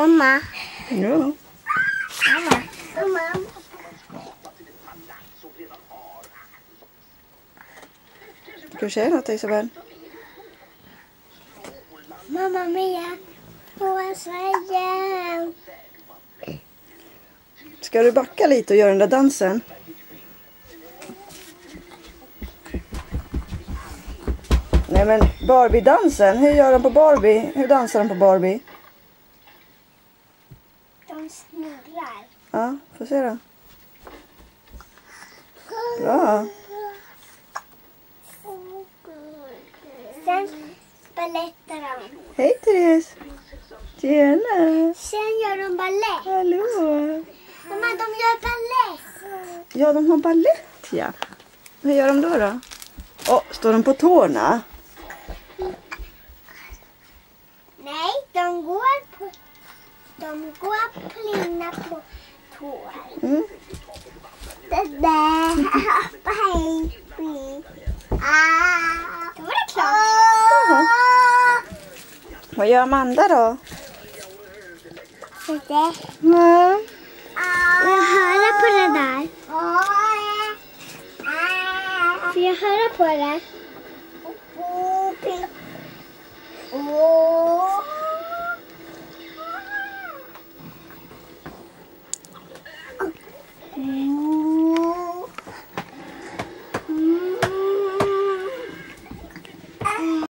Mamma. Ja. Mamma. Mamma. Ska du säga något, Isabel? Mamma Mia. På Sverige. Ska du backa lite och göra den där dansen? Nej men Barbie-dansen, hur gör de på Barbie? Hur dansar de på Barbie? De snurrar. Ja, får se då. Bra. Sen balettar de. Hej Therese. Tjena. Sen gör de balett. Hallå. Mamma, de gör balett. Ja, de har ballett, ja. Hur gör de då? Står de på tårna? Nej, de går plinna på tår. Mm. Det där. Hej. Då var det klart. Jaha. Vad gör Amanda då? Det. Ja. Jag hör på det där. Får jag höra på det?